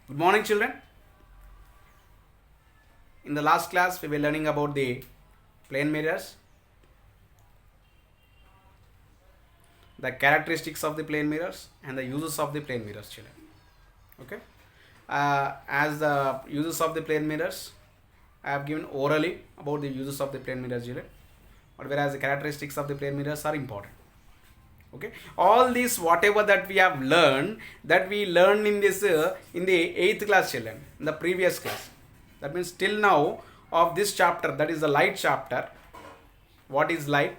Good morning, children. In the last class, we were learning about the plane mirrors, the characteristics of the plane mirrors, and the uses of the plane mirrors, children. Okay. As the uses of the plane mirrors, I have given orally about the uses of the plane mirrors, children. But whereas the characteristics of the plane mirrors are important. Okay, all these whatever that we have learned, that we learned in this in the 8th class, children, in the previous class. That means till now of this chapter, that is the light chapter. What is light?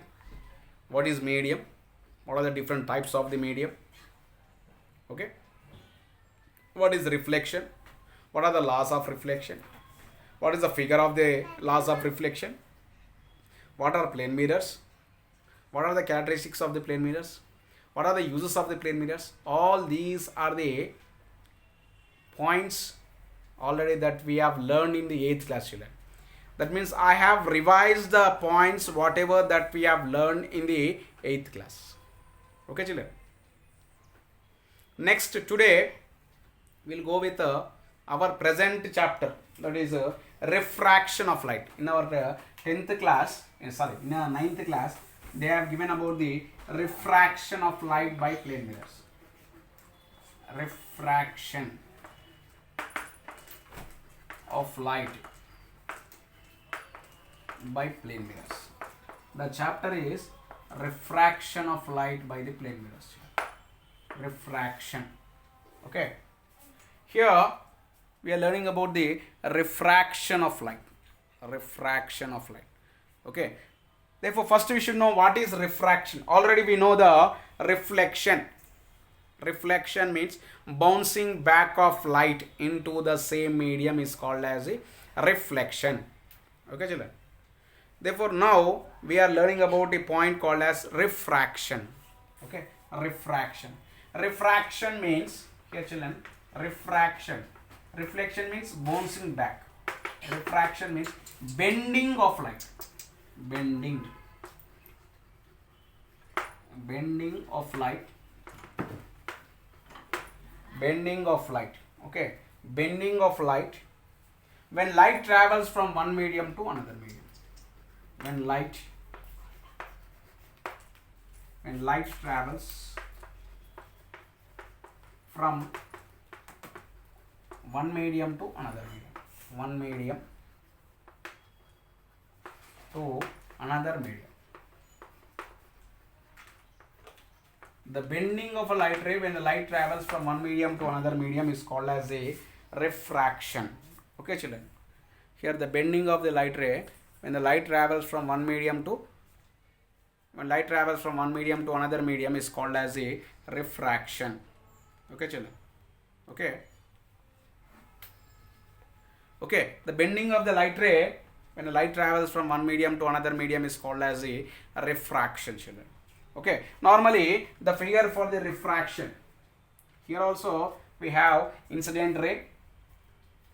What is medium? What are the different types of the medium? Okay, what is reflection? What are the laws of reflection? What is the figure of the laws of reflection? What are plane mirrors? What are the characteristics of the plane mirrors? What are the uses of the plane mirrors? All these are the points already that we have learned in the 8th class, children. That means I have revised the points whatever that we have learned in the 8th class. Okay, children. Next, today we'll go with our present chapter, that is refraction of light. In our 10th class, in our 9th class, they have given about the refraction of light by plane mirrors. Refraction of light by plane mirrors. The chapter is refraction of light by the plane mirrors. Refraction. Okay. Here we are learning about the refraction of light. Refraction of light. Okay. Therefore, first we should know what is refraction. Already we know the reflection. Reflection means bouncing back of light into the same medium is called as a reflection. Okay, children. Therefore, now we are learning about a point called as refraction. Okay, refraction. Refraction means, here children, refraction. Reflection means bouncing back. Refraction means bending of light. Bending of light. Bending of light. Okay, bending of light when light travels from one medium to another medium. When light travels from one medium to another medium. One medium to another medium. The bending of a light ray when the light travels from one medium to another medium is called as a refraction. Okay, children. Here the bending of the light ray when the light travels from one medium to another medium is called as a refraction. Okay, children. Okay. Okay. The bending of the light ray when the light travels from one medium to another medium is called as a refraction, children. Okay. Normally, the figure for the refraction. Here also we have incident ray,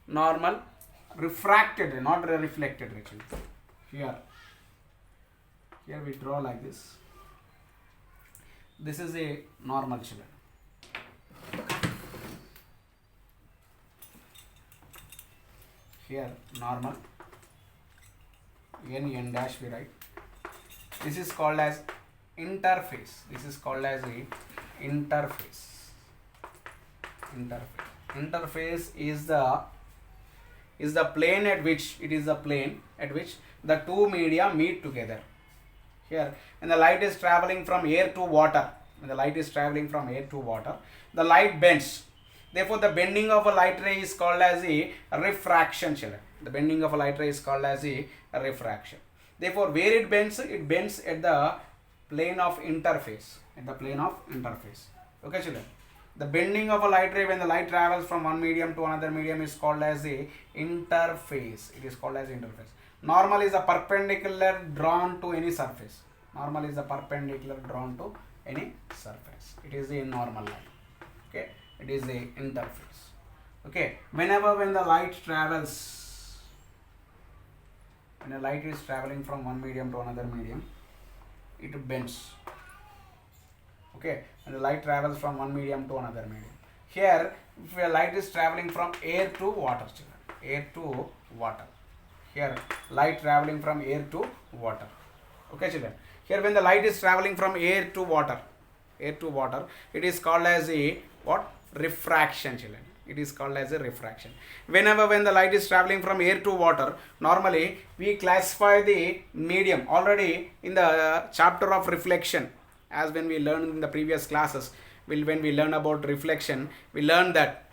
normal, refracted ray, not reflected ray, children. Here we draw like this. This is a normal, children. Here normal, n dash we write. This is called as interface. This is called as a interface. Interface is the plane at which the two media meet together. Here, when the light is traveling from air to water, the light bends. Therefore, the bending of a light ray is called as a refraction, children. The bending of a light ray is called as a refraction. Therefore, where it bends at the plane of interface. Okay, children. The bending of a light ray when the light travels from one medium to another medium is called as a interface. It is called as interface. Normal is a perpendicular drawn to any surface. It is a normal line. Okay. It is a interface. Okay. When the light is traveling from one medium to another medium, it bends. Okay. When the light travels from one medium to another medium. here if a light is traveling from air to water, children, air to water. Here light traveling from air to water. Okay, children. Here when the light is traveling from air to water, it is called as a what? Refraction, children. It is called as a refraction. When the light is traveling from air to water, normally we classify the medium already in the chapter of reflection. As when we learned in the previous classes, when we learn about reflection, we learn that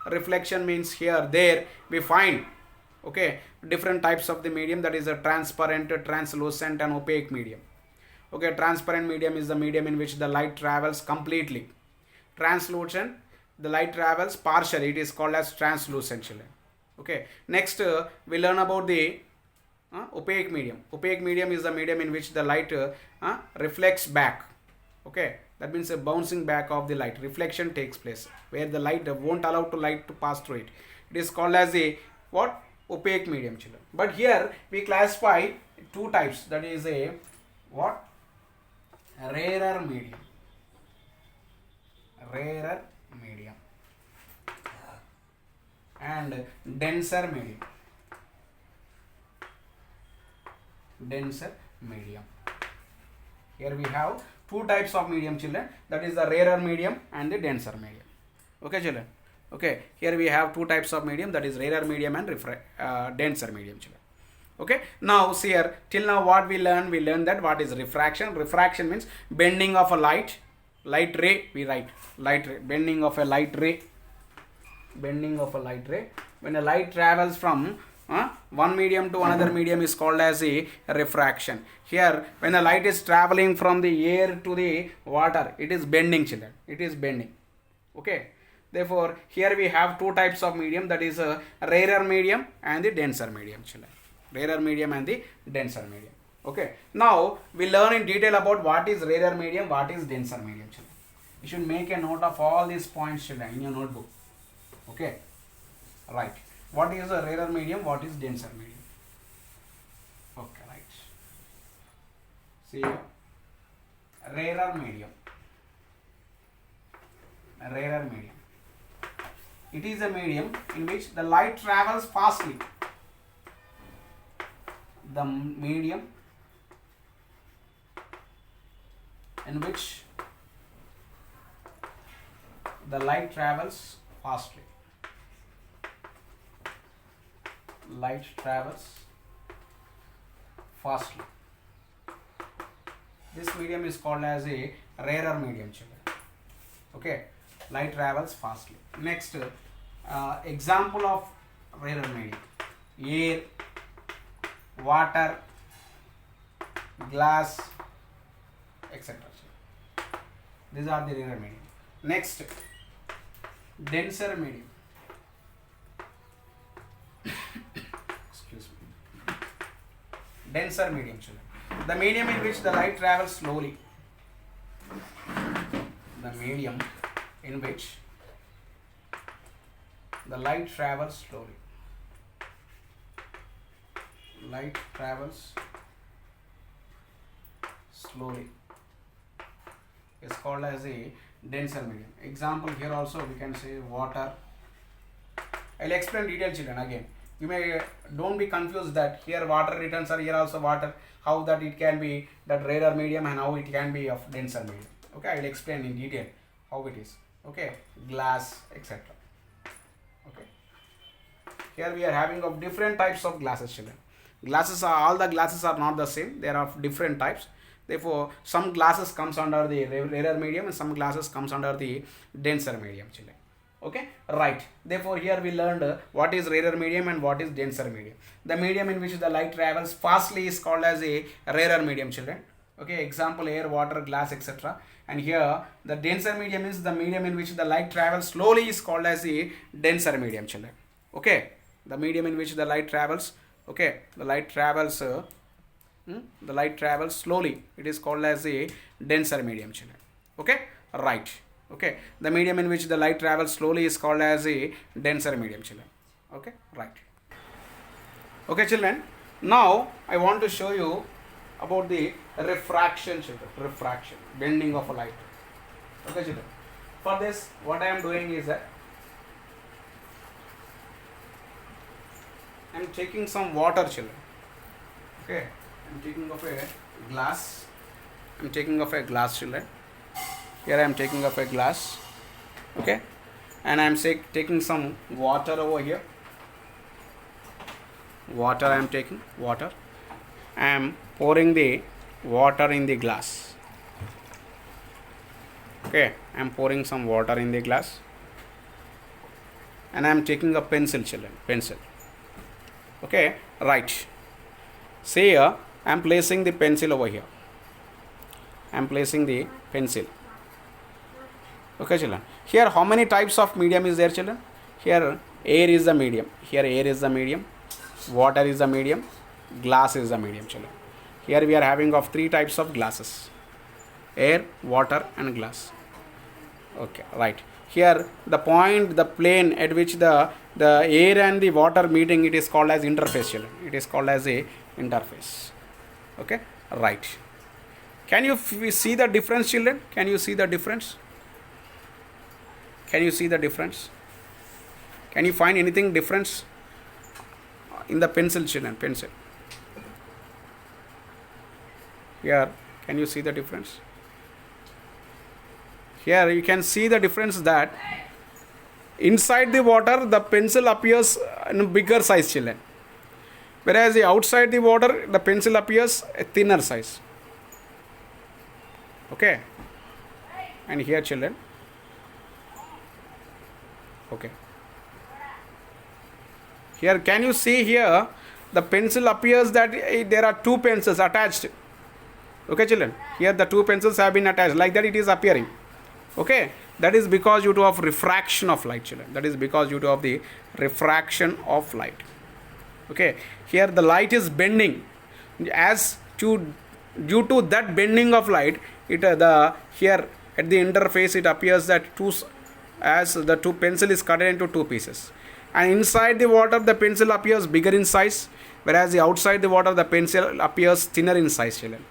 reflection means here there we find, okay, different types of the medium, that is a transparent, translucent and opaque medium. Okay, transparent medium is the medium in which the light travels completely. Translucent, the light travels partially, it is called as translucent, children. Okay, next we learn about the opaque medium. Opaque medium is the medium in which the light reflects back. Okay, that means a bouncing back of the light. Reflection takes place where the light won't allow to light to pass through it. It is called as a what? Opaque medium, children. But here we classify two types, that is a what? Rarer medium. Rarer medium and denser medium. Denser medium. Here we have two types of medium, children, that is the rarer medium and the denser medium. Okay, children. Okay, here we have two types of medium, that is rarer medium and denser medium, children. Okay, now see here, till now what we learned that what is refraction. Refraction means bending of a light ray, we write light ray, bending of a light ray. When a light travels from one medium to another medium is called as a refraction. Here when the light is traveling from the air to the water, it is bending, children, it is bending. Okay, therefore here we have two types of medium, that is a rarer medium and the denser medium, children. Rarer medium and the denser medium. Okay, now we learn in detail about what is rarer medium, what is denser medium, children. You should make a note of all these points, children, in your notebook. Okay, right. What is a rarer medium, what is denser medium? Okay, right. See here, rarer medium. Rarer medium. It is a medium in which the light travels fastly. The medium in which the light travels fastly. Light travels fastly. This medium is called as a rarer medium, children. Okay, light travels fastly. Next, example of rarer medium: air, water, glass, etc. These are the rarer medium. Next, denser medium. Excuse me. Denser medium, children. The medium in which the light travels slowly. The medium in which the light travels slowly. Light travels slowly is called as a denser medium. Example, here also we can say water. I'll explain detail, children, again. You may don't be confused that here water returns or here also water, how that it can be that rarer medium and how it can be of denser medium. Okay, I will explain in detail how it is. Okay, glass, etc. Okay, here we are having of different types of glasses, children. Glasses are, all the glasses are not the same, they are of different types. Therefore some glasses comes under the rarer medium and some glasses comes under the denser medium, children. Okay, right. Therefore here we learned what is rarer medium and what is denser medium. The medium in which the light travels fastly is called as a rarer medium, children. Okay, example, air, water, glass, etc. And here the denser medium is the medium in which the light travels slowly is called as a denser medium, children. Okay, the medium in which the light travels, okay, the light travels slowly, it is called as a denser medium, children. Okay, right. Okay, the medium in which the light travels slowly is called as a denser medium, children. Okay, right. Okay, children, now I want to show you about the refraction, children. Refraction, bending of a light. Okay, children. For this, what I am doing is that I am taking some water, children. Okay, I am taking of a glass. I am taking of a glass, children. Here I am taking of a glass. Okay, and I am taking some water over here. Water I am taking, water. I am pouring the water in the glass. Okay, I am pouring some water in the glass. And I am taking a pencil, children, pencil. Okay, right. See here, I am placing the pencil over here. I am placing the pencil. Okay, children. Here, how many types of medium is there, children? Here, air is the medium. Here, air is the medium. Water is the medium. Glass is the medium, children. Here, we are having of 3 types of glasses: air, water, and glass. Okay, right. Here, the point, the plane at which the air and the water meeting, it is called as interface, children. It is called as a interface. Okay, right. Can you see the difference, children? Can you see the difference? Can you see the difference? Can you find anything difference in the pencil, children? Pencil. Here, can you see the difference? Here you can see the difference that inside the water the pencil appears in a bigger size, children. Whereas outside the water the pencil appears a thinner size. Okay. And here, children. Okay. Here, can you see here the pencil appears that there are 2 pencils attached. Okay, children. Here the 2 pencils have been attached, like that it is appearing. Okay, that is because due to of refraction of light, children. That is because due to of the refraction of light. Okay, here the light is bending. Due to that bending of light, here at the interface it appears that the 2 pencil is cut into 2 pieces. And inside the water the pencil appears bigger in size, whereas the outside the water the pencil appears thinner in size, children.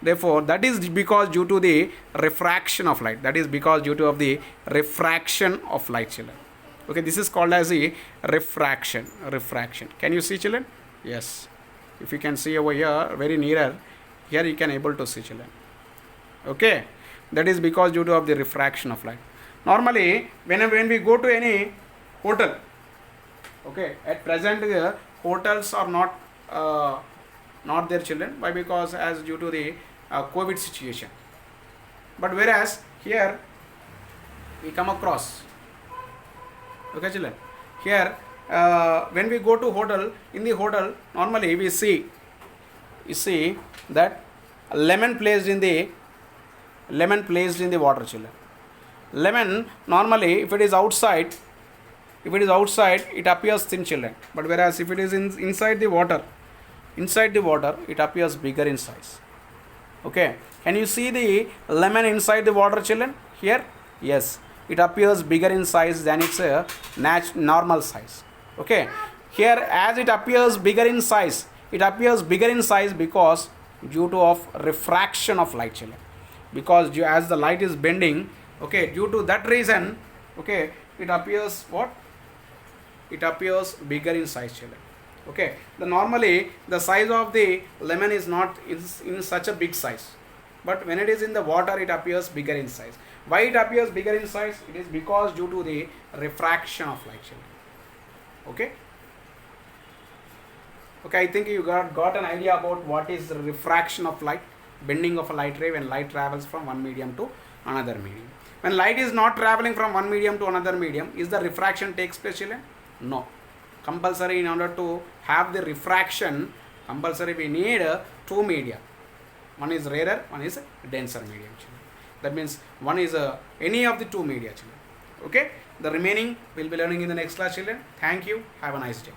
Therefore, that is because due to the refraction of light. That is because due to of the refraction of light, children. Okay, this is called as the refraction. Refraction. Can you see, children? Yes. If you can see over here, very nearer, here you can able to see, children. Okay, that is because due to of the refraction of light. Normally, when we go to any hotel, okay, at present hotels are not there, children. Why? Because as due to the COVID situation. But whereas here we come across, okay, children, here when we go to hotel, in the hotel normally we see that lemon placed in the water, children. Lemon normally if it is outside it appears thin, children. But whereas if it is inside the water it appears bigger in size. Okay, can you see the lemon inside the water, children? Here, yes, it appears bigger in size than its normal size. Okay, here as it appears bigger in size because due to of refraction of light, children. Because as the light is bending, okay, due to that reason, okay, it appears what? It appears bigger in size, children. Okay, normally the size of the lemon is not in such a big size, but when it is in the water it appears bigger in size. Why it appears bigger in size? It is because due to the refraction of light, children. Okay. Okay, I think you got an idea about what is refraction of light, bending of a light ray when light travels from one medium to another medium. When light is not traveling from one medium to another medium, is the refraction takes place, children? No. Compulsory, in order to have the refraction, compulsory we need 2 media. One is rarer, one is denser medium, children. That means one is any of the 2 media, children. Okay, the remaining we'll be learning in the next class, children. Thank you. Have a nice day.